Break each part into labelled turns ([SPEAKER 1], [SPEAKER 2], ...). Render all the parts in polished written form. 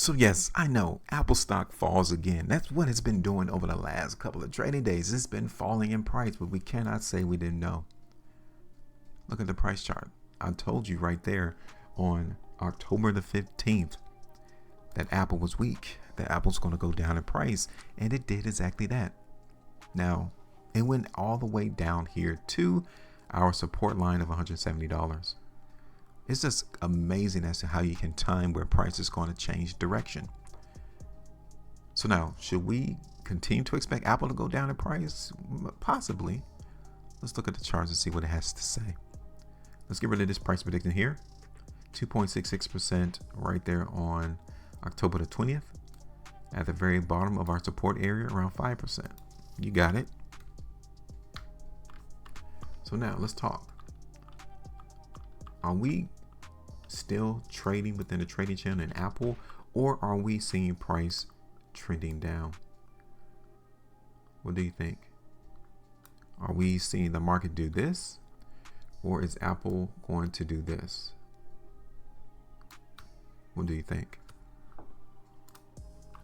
[SPEAKER 1] So yes, I know Apple stock falls again. That's what it's been doing over the last couple of trading days. It's been falling in price, but we cannot say we didn't know. Look at the price chart. I told you right there on October the 15th that Apple was weak, that Apple's going to go down in price, and it did exactly that. Now, it went all the way down here to our support line of $170. It's just amazing as to how you can time where price is going to change direction. So now, should we continue to expect Apple to go down in price? Possibly. Let's look at the charts and see what it has to say. Let's get rid of this price prediction here. 2.66% right there on October the 20th. At the very bottom of our support area, around 5%. You got it. So now let's talk. Are we still trading within the trading channel in Apple, or are we seeing price trending down? What do you think? Are we seeing the market do this, or is Apple going to do this? What do you think?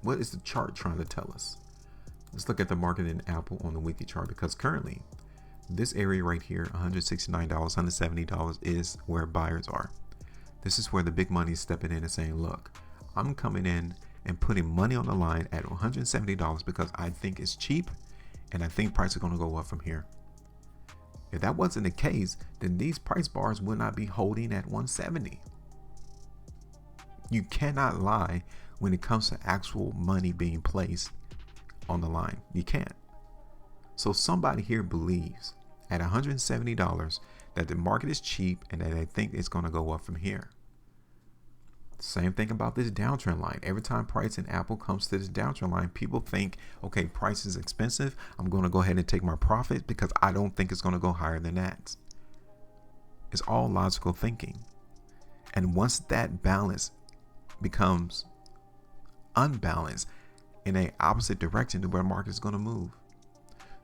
[SPEAKER 1] What is the chart trying to tell us? Let's look at the market in Apple on the weekly chart, because currently this area right here, $169, $170 is where buyers are. This is where the big money is stepping in and saying, look, I'm coming in and putting money on the line at $170 because I think it's cheap and I think prices are going to go up from here. If that wasn't the case, then these price bars would not be holding at 170. You cannot lie when it comes to actual money being placed on the line. You can't. So somebody here believes at $170 that the market is cheap and that they think it's going to go up from here. Same thing about this downtrend line. Every time price in Apple comes to this downtrend line, people think, okay, price is expensive. I'm going to go ahead and take my profit because I don't think it's going to go higher than that. It's all logical thinking. And once that balance becomes unbalanced in an opposite direction to where the market is going to move.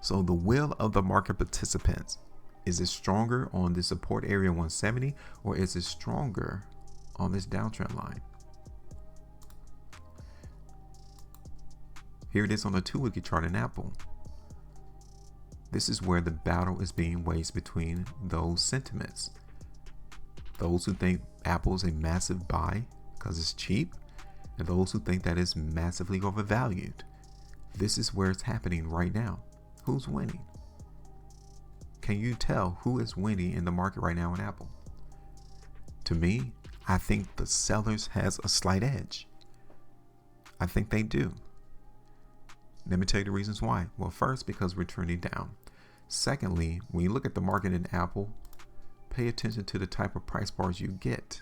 [SPEAKER 1] So the will of the market participants, is it stronger on the support area 170, or is it stronger on this downtrend line? Here it is on the 2-week chart in Apple. This is where the battle is being waged between those sentiments. Those who think Apple is a massive buy because it's cheap, and those who think that it's massively overvalued. This is where it's happening right now. Who's winning? Can you tell who is winning in the market right now in Apple? To me, I think the sellers has a slight edge. I think they do. Let me tell you the reasons why. Well, first, because we're trending down. Secondly, when you look at the market in Apple, pay attention to the type of price bars you get.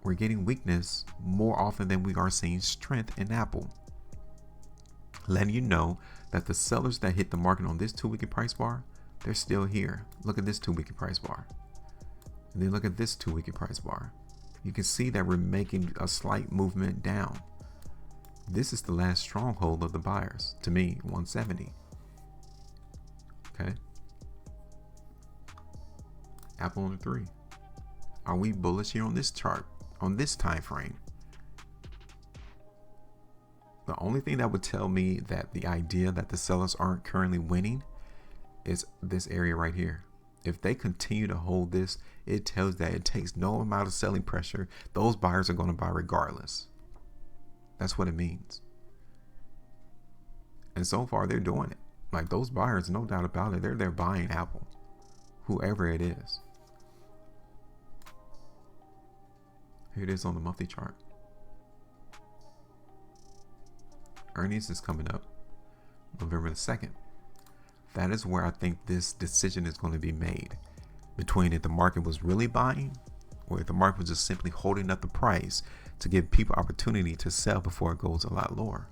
[SPEAKER 1] We're getting weakness more often than we are seeing strength in Apple. Letting you know that the sellers that hit the market on this 2-week price bar, they're still here. Look at this 2-week price bar. And then look at this 2-week price bar. You can see that we're making a slight movement down. This is the last stronghold of the buyers, to me, 170. Okay. Apple on the 3. Are we bullish here on this chart, on this time frame? The only thing that would tell me that the idea that the sellers aren't currently winning is this area right here. If they continue to hold this, it tells that it takes no amount of selling pressure. Those buyers are going to buy regardless. That's what it means. And so far, they're doing it. Like, those buyers, no doubt about it, they're buying Apple, whoever it is. Here it is on the monthly chart. Earnings is coming up November the 2nd. That is where I think this decision is going to be made, between if the market was really buying or if the market was just simply holding up the price to give people opportunity to sell before it goes a lot lower.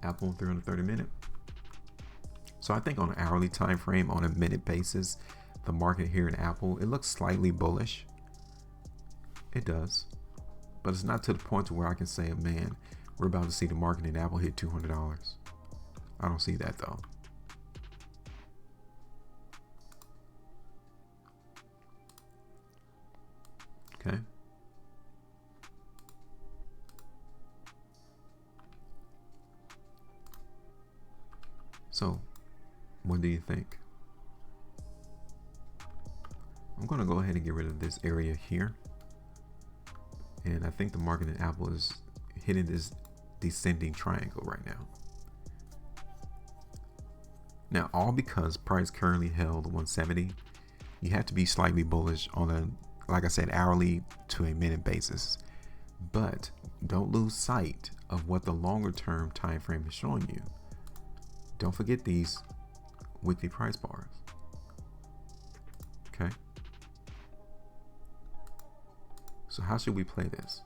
[SPEAKER 1] Apple on 330 minute. So I think on an hourly time frame, on a minute basis, the market here in Apple, it looks slightly bullish. It does. But it's not to the point to where I can say, man, we're about to see the market in Apple hit $200. I don't see that though. Okay. So, what do you think? I'm going to go ahead and get rid of this area here. And I think the market in Apple is hitting this descending triangle right now. Now, all because price currently held 170, you have to be slightly bullish on a, like I said, hourly to a minute basis. But don't lose sight of what the longer term time frame is showing you. Don't forget these weekly price bars. Okay. So how should we play this?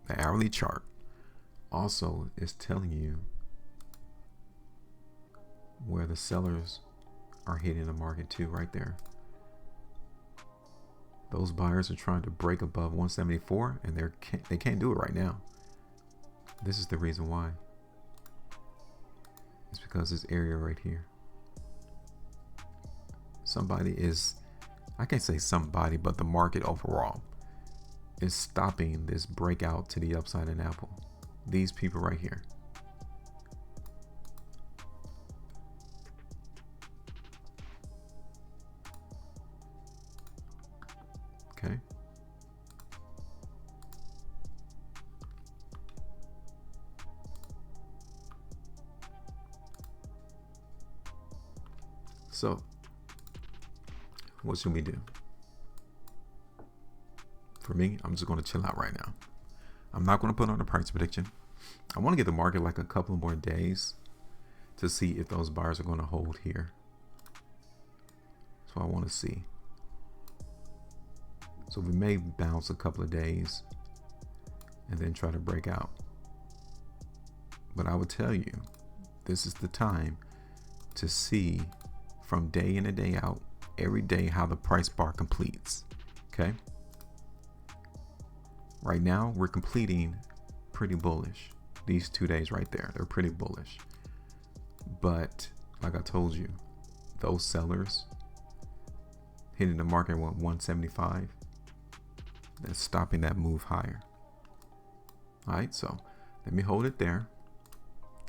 [SPEAKER 1] The hourly chart also is telling you where the sellers are hitting the market too, right there. Those buyers are trying to break above 174 and they can't do it right now. This is the reason why. It's because this area right here. Somebody is, I can't say somebody, but the market overall is stopping this breakout to the upside in Apple. These people right here. Okay. So, what should we do? For me, I'm just going to chill out right now. I'm not going to put on a price prediction. I want to give the market like a couple more days to see if those buyers are going to hold here. So I want to see. So we may bounce a couple of days and then try to break out. But I would tell you, this is the time to see from day in and day out, every day, how the price bar completes. Okay. Right now, we're completing pretty bullish. These 2 days right there, they're pretty bullish. But like I told you, those sellers hitting the market at 175, that's stopping that move higher. All right, so let me hold it there.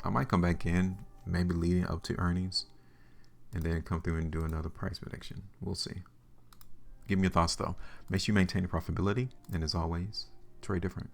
[SPEAKER 1] I might come back in, maybe leading up to earnings, and then come through and do another price prediction. We'll see. Give me your thoughts though. Make sure you maintain your profitability, and as always, trade different.